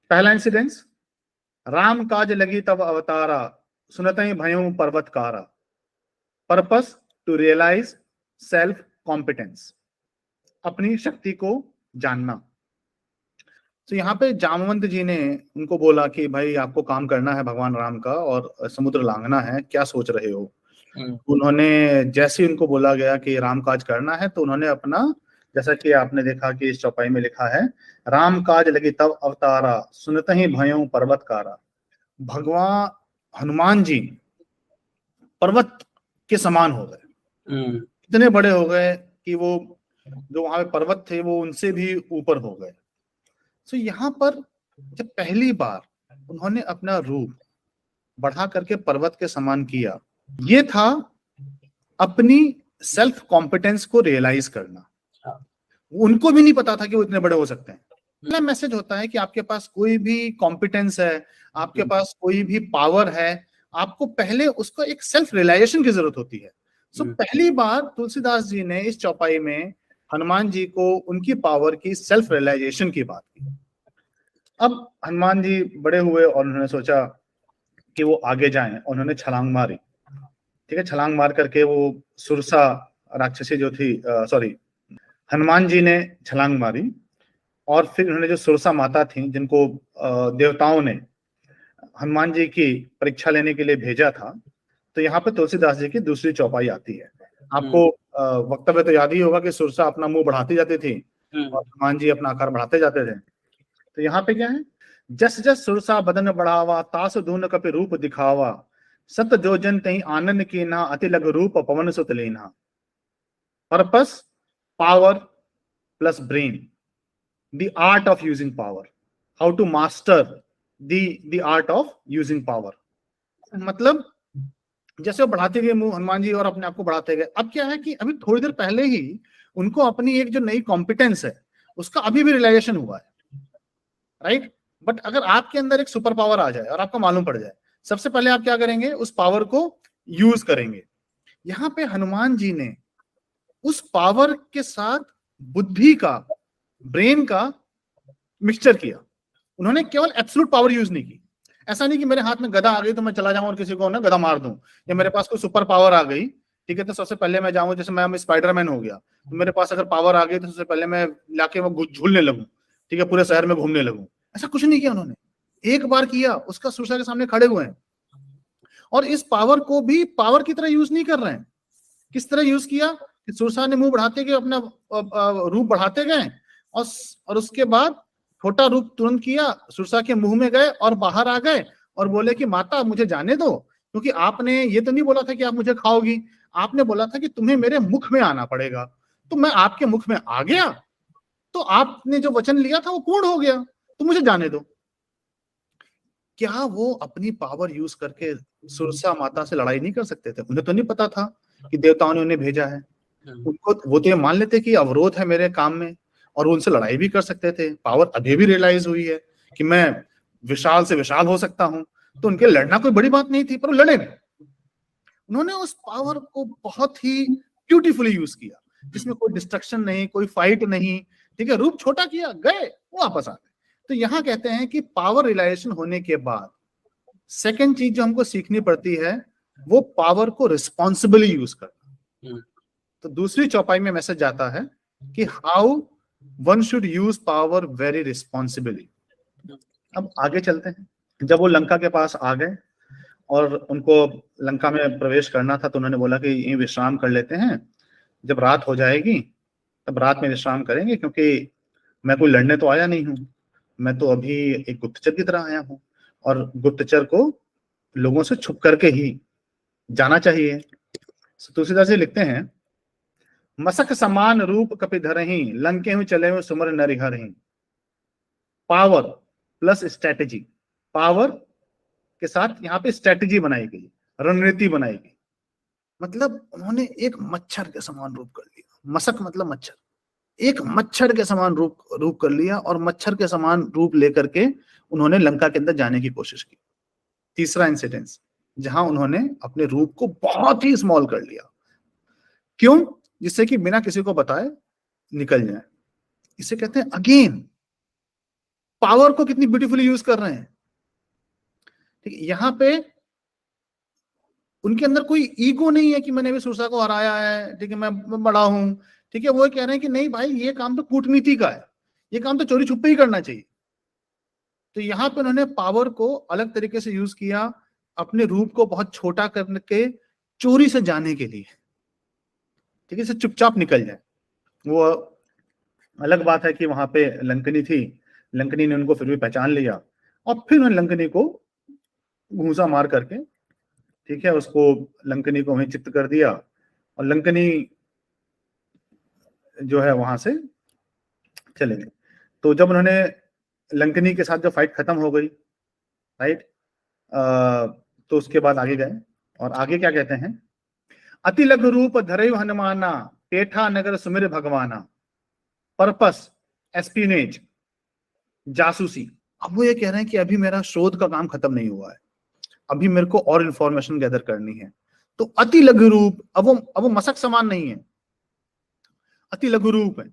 पहला इंसिडेंस, राम काज लगी तब अवतारा, सुनतहि भयउ पर्वतकारा। Purpose to realise self competence, अपनी शक्ति को जानना। तो यहाँ पे जामवंत जी ने उनको बोला कि भाई आपको काम करना है भगवान राम का और समुद्र लांघना है, क्या सोच रहे हो। उन्होंने जैसे ही उनको बोला गया कि राम काज करना है तो उन्होंने अपना, जैसा कि आपने देखा कि इस चौपाई में लिखा है, राम काज लगी तब अवतारा, सुनतहि भयउ पर्वतकारा। भगवान हनुमान जी पर्वत के समान हो गए, इतने बड़े हो गए कि वो जो वहां पे पर्वत थे वो उनसे भी ऊपर हो गए। तो यहाँ पर जब पहली बार उन्होंने अपना रूप बढ़ा करके पर्वत के समान किया, ये था अपनी सेल्फ कॉम्पिटेंस को रियलाइज करना। उनको भी नहीं पता था कि वो इतने बड़े हो सकते हैं। पहला मैसेज होता है कि आपके पास कोई भी कॉम्पिटेंस है, आपके पास कोई भी पावर है, आपको पहले उसको एक सेल्फ रियलाइजेशन की जरूरत होती है। सो पहली बार तुलसीदास जी ने इस चौपाई में हनुमान जी को उनकी पावर की सेल्फ रियलाइजेशन की बात की। अब हनुमान जी बड़े हुए और उन्होंने सोचा कि वो आगे जाएं, उन्होंने छलांग मारी। ठीक है, छलांग मार करके वो सुरसा राक्षसी जो थी, सॉरी, हनुमान जी ने छलांग मारी और फिर उन्होंने जो सुरसा माता थी जिनको देवताओं ने हनुमान जी की परीक्षा लेने के लिए भेजा था, तो यहाँ पे तुलसीदास जी की दूसरी चौपाई आती है। आपको वक्तव्य तो याद ही होगा कि सुरसा अपना मुंह बढ़ाती जाती थी और हनुमान जी अपना आकार बढ़ाते जाते थे। तो यहाँ पे क्या है, जस जस सुरसा बदन बढ़ावा, तास धून कपि रूप दिखावा, सत जोजन तई आनंद की ना, अति लघु रूप पवन सुत लीना। Purpose, power plus brain, the art of using power, how to master the art of using power। मतलब जैसे वो बढ़ाते गए मुंह हनुमान जी और अपने आप को बढ़ाते गए। अब क्या है कि अभी थोड़ी देर पहले ही उनको अपनी एक जो नई कॉम्पिटेंस है उसका अभी भी रियलाइजेशन हुआ है, राइट। बट अगर आपके अंदर एक सुपर पावर आ जाए और आपको मालूम पड़ जाए, सबसे पहले आप क्या करेंगे, उस पावर को यूज करेंगे। यहाँ पे हनुमान जी ने उस पावर के साथ बुद्धि का, ब्रेन का मिक्सचर किया। उन्होंने केवल एब्सोल्यूट पावर यूज नहीं की। ऐसा नहीं कि मेरे हाथ में गदा आ गई तो मैं चला जाऊं और किसी को ना गदा मार दूं, या मेरे पास कोई सुपर पावर आ गई, ठीक है, तो सबसे पहले मैं जाऊं, जैसे मैं स्पाइडरमैन हो गया, तो मेरे पास अगर पावर आ गई तो सबसे पहले मैं लाके वो झूलने लगूं, ठीक है, पूरे शहर में घूमने लगूं। ऐसा कुछ नहीं किया उन्होंने, एक बार किया, उसका सुरसा के सामने खड़े हुए हैं और इस पावर को भी पावर की तरह यूज नहीं कर रहे हैं। किस तरह यूज किया कि सुरसा ने मुंह बढ़ाते गए, अपना रूप बढ़ाते गए और उसके बाद छोटा रूप तुरंत किया, सुरसा के मुंह में गए और बाहर आ गए और बोले कि माता मुझे जाने दो, क्योंकि आपने ये तो नहीं बोला था कि आप मुझे खाओगी, आपने बोला था कि तुम्हें मेरे मुख में आना पड़ेगा, तो मैं आपके मुख में आ गया, तो आपने जो वचन लिया था वो पूर्ण हो गया, तो मुझे जाने दो। क्या वो अपनी पावर यूज करके सुरसा माता से लड़ाई नहीं कर सकते थे? उन्हें तो नहीं पता था कि देवताओं ने उन्हें भेजा है। उनको वो तो ये मान लेते कि अवरोध है मेरे काम में और उनसे लड़ाई भी कर सकते थे। पावर अभी भी रियलाइज हुई है कि मैं विशाल से विशाल हो सकता हूं, तो उनके लड़ना कोई बड़ी बात नहीं थी, पर वो लड़े नहीं। उन्होंने उस पावर को बहुत ही ब्यूटीफुली यूज किया, जिसमें कोई डिस्ट्रक्शन नहीं, कोई फाइट नहीं, ठीक है, रूप छोटा किया, गए, वापस आ गए। तो यहां कहते हैं कि पावर रियलाइजेशन होने के बाद सेकेंड चीज जो हमको सीखनी पड़ती है वो पावर को रिस्पॉन्सिबली यूज करना। तो दूसरी चौपाई में मैसेज आता है कि how one should use power very responsibly. अब आगे चलते हैं। जब वो लंका के पास आ गए और उनको लंका में प्रवेश करना था, तो उन्होंने बोला कि यहीं विश्राम कर लेते हैं, जब रात हो जाएगी तब रात में विश्राम करेंगे, क्योंकि मैं कोई लड़ने तो आया नहीं हूं, मैं तो अभी एक गुप्तचर की तरह आया हूं और गुप्तचर को लोगों से छुप करके ही जाना चाहिए। तुलसीदास जी लिखते हैं, मसक समान रूप कपि धरहि, लंके हूं चले हुए सुमर नरिहरहि। पावर प्लस स्ट्रेटेजी, पावर के साथ यहाँ पे स्ट्रेटेजी बनाई गई, रणनीति बनाई गई। मतलब उन्होंने एक मच्छर के समान रूप कर लिया। मसक मतलब मच्छर, एक मच्छर के समान रूप कर लिया और मच्छर के समान रूप लेकर के उन्होंने लंका के अंदर जाने की कोशिश की। तीसरा इंसिडेंस, जहां उन्होंने अपने रूप को बहुत ही स्मॉल कर लिया। क्यों? जिससे कि बिना किसी को बताए निकल जाए। इसे कहते हैं अगेन पावर को कितनी ब्यूटीफुली यूज कर रहे हैं। ठीक है, यहाँ पे उनके अंदर कोई ईगो नहीं है कि मैंने भी सुरसा को हराया है, ठीक है, मैं बड़ा हूं। ठीक है, वो कह रहे हैं कि नहीं भाई, ये काम तो कूटनीति का है, ये काम तो चोरी छुपे ही करना चाहिए। तो यहाँ पे उन्होंने पावर को अलग तरीके से यूज किया, अपने रूप को बहुत छोटा करके चोरी से जाने के लिए। ठीक है, से चुपचाप निकल जाए। वो अलग बात है कि वहां पे लंकनी थी, लंकनी ने उनको फिर भी पहचान लिया और फिर उन्होंने लंकनी को घूंसा मार करके, ठीक है, उसको लंकनी को वहीं चित्त कर दिया और लंकनी जो है वहां से चले गए। तो जब उन्होंने लंकनी के साथ जो फाइट खत्म हो गई, राइट, तो उसके बाद आगे गए और आगे क्या कहते हैं, अति लघु रूप धरयु हनुमाना, पेठा नगर सुमिर भगवाना, पर्पस एस्पिनेज जासूसी। अब वो ये कह रहे हैं कि अभी मेरा शोध का काम खत्म नहीं हुआ है, अभी मेरे को और इंफॉर्मेशन गैदर करनी है। तो अति लघु रूप, अब वो मशक समान नहीं है, अति लघु रूप है।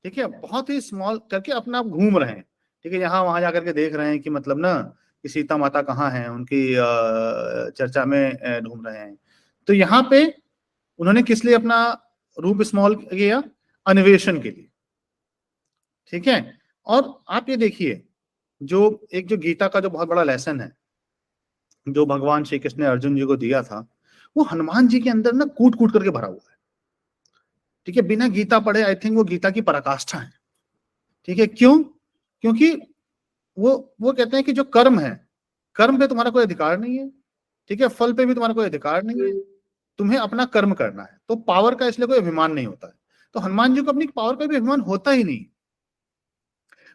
ठीक है, बहुत ही स्मॉल करके अपना आप घूम रहे हैं। ठीक है, यहाँ वहां जाकर के देख रहे हैं कि मतलब ना कि सीता माता कहाँ हैं, उनकी चर्चा में ढूंढ रहे हैं। तो यहाँ पे उन्होंने किस लिए अपना रूप स्मॉल किया, अन्वेषण के लिए। ठीक है, और आप ये देखिए, जो गीता का जो बहुत बड़ा लेसन है जो भगवान श्री कृष्ण ने अर्जुन जी को दिया था, वो हनुमान जी के अंदर ना कूट कूट करके भरा हुआ है। ठीक है, बिना गीता पढ़े आई थिंक वो गीता की पराकाष्ठा है। ठीक है, क्यों? क्योंकि वो कहते हैं कि जो कर्म है, कर्म पे तुम्हारा कोई अधिकार नहीं है। ठीक है, फल पे भी तुम्हारा कोई अधिकार नहीं है, तुम्हें अपना कर्म करना है। तो पावर का इसलिए कोई अभिमान नहीं होता है। तो हनुमान जी को अपनी पावर का भी अभिमान होता ही नहीं।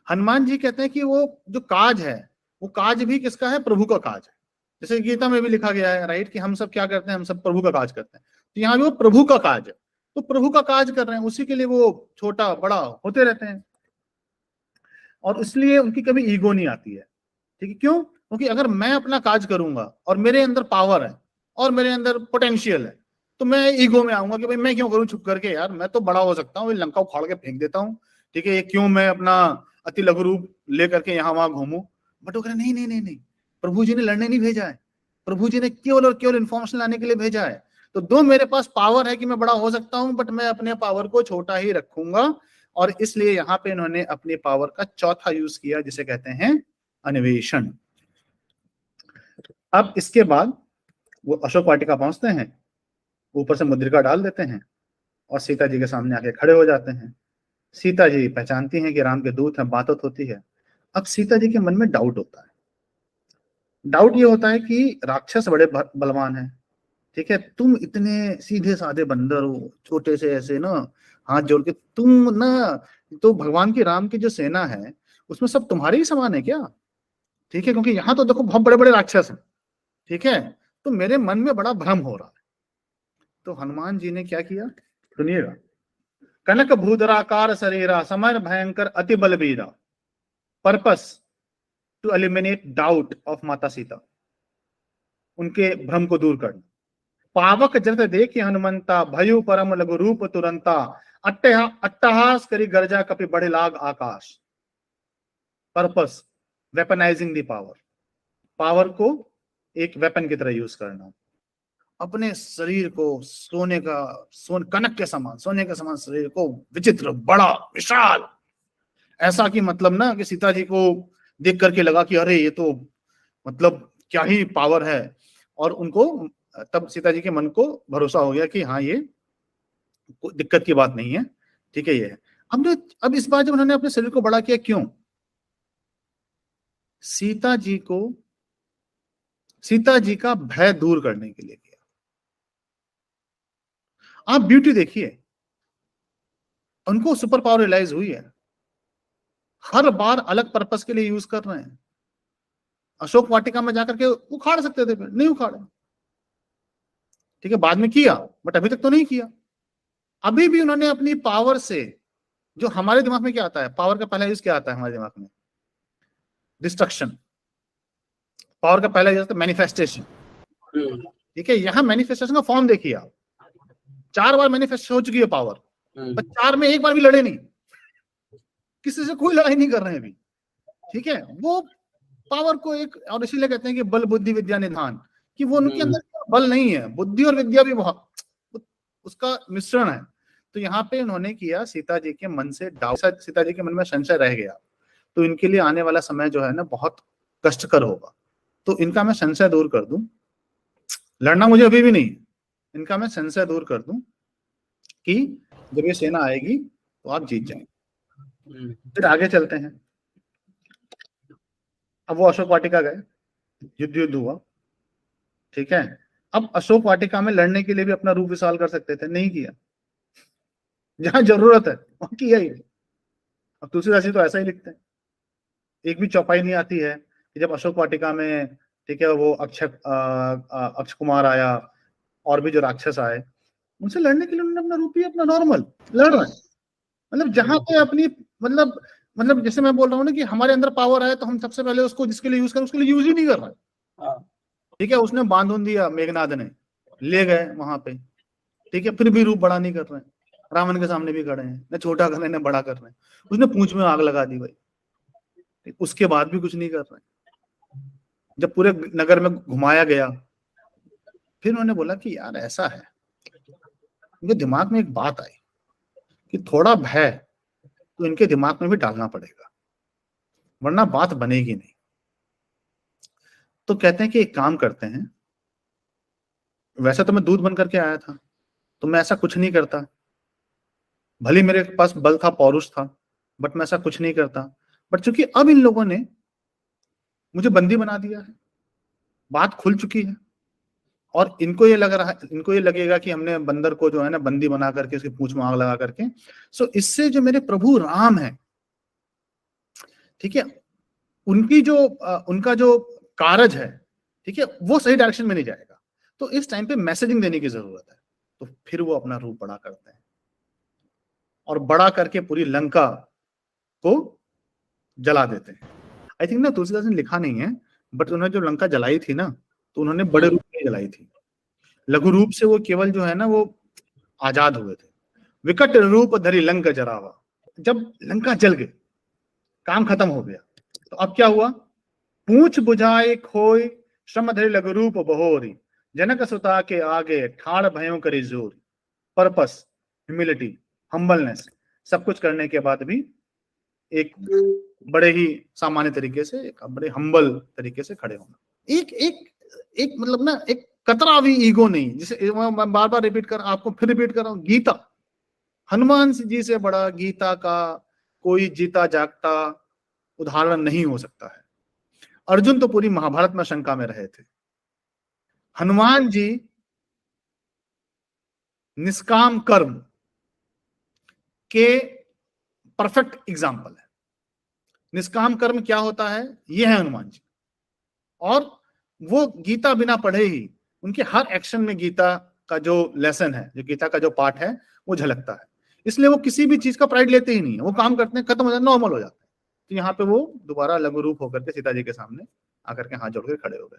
हनुमान जी कहते हैं कि वो जो काज है, वो काज भी किसका है, प्रभु का काज है। जैसे गीता में भी लिखा गया है, राइट, कि हम सब क्या करते हैं, हम सब प्रभु का काज करते हैं। तो यहाँ भी वो प्रभु का काज है, तो प्रभु का काज कर रहे हैं, उसी के लिए वो छोटा बड़ा होते रहते हैं और इसलिए उनकी कभी ईगो नहीं आती है। ठीक है, क्यों? क्योंकि अगर मैं अपना काज करूंगा और मेरे अंदर पावर है और मेरे अंदर पोटेंशियल है, तो मैं ईगो में आऊंगा कि भाई मैं क्यों करूं छुप करके, यार मैं तो बड़ा हो सकता हूँ, लंका उखाड़ के फेंक देता हूँ। ठीक है, ये क्यों मैं अपना अति लघु रूप लेकर के यहाँ वहां घूमू। बट वो कह रहे नहीं नहीं नहीं नहीं, प्रभु जी ने लड़ने नहीं भेजा है, प्रभु जी ने केवल और केवल इन्फॉर्मेशन लाने के लिए भेजा है। तो दो मेरे पास पावर है कि मैं बड़ा हो सकता हूं, बट मैं अपने पावर को छोटा ही रखूंगा। और इसलिए यहाँ पे इन्होंने अपनी पावर का चौथा यूज किया, जिसे कहते हैं अन्वेषण। अब इसके बाद वो अशोक वाटिका पहुंचते हैं, ऊपर से मुद्रिका डाल देते हैं और सीता जी के सामने आके खड़े हो जाते हैं। सीता जी पहचानती हैं कि राम के दूत हैं, बात होती है। अब सीता जी के मन में डाउट होता है। डाउट ये होता है कि राक्षस बड़े बलवान हैं, ठीक है, तुम इतने सीधे साधे बंदर हो, छोटे से ऐसे ना हाथ जोड़ के तुम ना, तो भगवान की राम की जो सेना है उसमें सब तुम्हारे ही समान है क्या? ठीक है, क्योंकि यहाँ तो देखो बहुत बड़े बड़े राक्षस हैं। ठीक है, तो मेरे मन में बड़ा भ्रम हो रहा है। तो हनुमान जी ने क्या किया, सुनिएगा, कनक भूधराकार शरीरा, समय भयंकर अति बलबीरा, purpose to eliminate doubt of Mata Sita, उनके भ्रम को दूर करना। पावक जरत देखि हनुमंता, भयु परम लघु रूप तुरंता, अट्टहास करी गर्जा कपि बड़े लाग आकाश। Purpose weaponising the power, power को एक वेपन की तरह यूज करना। अपने शरीर को कनक के समान, सोने के समान शरीर को विचित्र, बड़ा, विशाल, ऐसा कि मतलब ना कि सीता जी को देख करके लगा कि अरे ये तो मतलब क्या ही पावर है। और उनको तब सीता जी के मन को भरोसा हो गया कि हाँ, ये कोई दिक्कत की बात नहीं है। ठीक है, ये है। अब इस बार जब उन्होंने अपने शरीर को बड़ा किया, क्यों? सीता जी का भय दूर करने के लिए किया। आप ब्यूटी देखिए, उनको सुपर पावर रियलाइज हुई है, हर बार अलग पर्पस के लिए यूज कर रहे हैं। अशोक वाटिका में जाकर के उखाड़ सकते थे, फिर नहीं उखाड़े। ठीक है, बाद में किया, बट अभी तक तो नहीं किया। अभी भी उन्होंने अपनी पावर से, जो हमारे दिमाग में क्या आता है, पावर का पहला यूज क्या आता है हमारे दिमाग में, डिस्ट्रक्शन। पावर का पहला यूज आता है मैनिफेस्टेशन। ठीक है, यहां मैनिफेस्टेशन का फॉर्म देखिए आप, 4 बार मैनिफेस्ट हो चुकी है पावर, पर 4 में एक बार भी लड़े नहीं, किसी से कोई लड़ाई नहीं कर रहे हैं अभी। ठीक है, वो पावर को एक, और इसीलिए कहते हैं कि बल बुद्धि विद्या निधान, कि वो उनके अंदर बल नहीं है, बुद्धि और विद्या भी बहुत उसका मिश्रण है। तो यहाँ पे उन्होंने किया, सीता जी के मन से डाउट, सीता जी के मन में संशय रह गया, तो इनके लिए आने वाला समय जो है ना बहुत कष्टकर होगा, तो इनका मैं संशय दूर कर दूं, लड़ना मुझे अभी भी नहीं, इनका मैं संशय दूर कर दूं कि जब ये सेना आएगी तो आप जीत जाएंगे। फिर आगे चलते हैं। अब वो अशोक वाटिका गए, युद्ध हुआ, ठीक है। अब अशोक वाटिका में लड़ने के लिए भी अपना रूप विशाल कर सकते थे, नहीं किया, जहां जरूरत है वहां किया ही नहीं। अब तुलसीदास जी तो ऐसा ही लिखते हैं, एक भी चौपाई नहीं आती है कि जब अशोक वाटिका में, ठीक है, वो अक्षय कुमार आया और भी जो राक्षस आए, उनसे लड़ने के लिए उन्होंने अपना रूप ही अपना नॉर्मल लड़ रहे हैं। मतलब जहां पे अपनी मतलब जैसे मैं बोल रहा हूँ ना कि हमारे अंदर पावर है तो हम सबसे पहले उसको जिसके लिए यूज करें उसके लिए यूज ही नहीं कर रहे। ठीक है, उसने बांध दिया, मेघनाद ने ले गए वहां पे, ठीक है, फिर भी रूप बड़ा नहीं कर रहे हैं, रावण के सामने भी खड़े हैं, न छोटा कर रहे हैं न बड़ा कर रहे हैं, उसने पूंछ में आग लगा दी भाई, उसके बाद भी कुछ नहीं कर रहे हैं। जब पूरे नगर में घुमाया गया, फिर उन्होंने बोला कि यार ऐसा है, उनके दिमाग में एक बात आई कि थोड़ा भय तो इनके दिमाग में भी डालना पड़ेगा, वरना बात बनेगी नहीं। तो कहते हैं कि एक काम करते हैं, वैसे तो मैं दूध बन करके आया था, तो मैं ऐसा कुछ नहीं करता, भले मेरे पास बल था, पौरुष था, बट मैं ऐसा कुछ नहीं करता, बट चूंकि अब इन लोगों ने मुझे बंदी बना दिया है, बात खुल चुकी है, और इनको ये लग रहा है, इनको ये लगेगा कि हमने बंदर को जो है ना बंदी बना करके उसकी पूंछ में आग लगा करके, सो इससे जो मेरे प्रभु राम है, ठीक है, उनकी जो उनका जो कारज है, ठीक है, वो सही डायरेक्शन में नहीं जाएगा, तो इस टाइम पे मैसेजिंग देने की जरूरत है। तो फिर वो अपना रूप बड़ा करते हैं और बड़ा करके पूरी लंका को जला देते हैं। आई थिंक ना तुलसीदास ने लिखा नहीं है, बट उन्होंने जो लंका जलाई थी ना, तो उन्होंने बड़े रूप में जलाई थी, लघु रूप से वो केवल जो है ना वो आजाद हुए थे। विकट रूप धरी लंका जरावा, जब लंका जल गई, काम खत्म हो गया, तो अब क्या हुआ, पूंछ बुझाए खोय श्रम धरि लघु रूप बहोरी, जनक सुता के आगे ठाड़ भयों करी जोर। पर्पस, ह्यूमिलिटी, हम्बलनेस, सब कुछ करने के बाद भी एक बड़े ही सामान्य तरीके से, एक बड़े हम्बल तरीके से खड़े होना, एक एक एक मतलब ना एक कतरा भी ईगो नहीं, जिसे मैं बार बार रिपीट कर आपको फिर रिपीट कर रहा हूं, गीता, हनुमान जी से बड़ा गीता का कोई जीता जागता उदाहरण नहीं हो सकता है। अर्जुन तो पूरी महाभारत में शंका में रहे थे, हनुमान जी निष्काम कर्म के परफेक्ट एग्जाम्पल है। निष्काम कर्म क्या होता है, ये है हनुमान जी, और वो गीता बिना पढ़े ही उनके हर एक्शन में गीता का जो लेसन है, जो गीता का जो पाठ है, वो झलकता है। इसलिए वो किसी भी चीज का प्राइड लेते ही नहीं है, वो काम करते हैं, खत्म हो जाता है, नॉर्मल हो जाता है। तो यहाँ पे वो दोबारा लघु रूप होकर के सीता जी के सामने आकर के हाथ जोड़ के खड़े हो गए।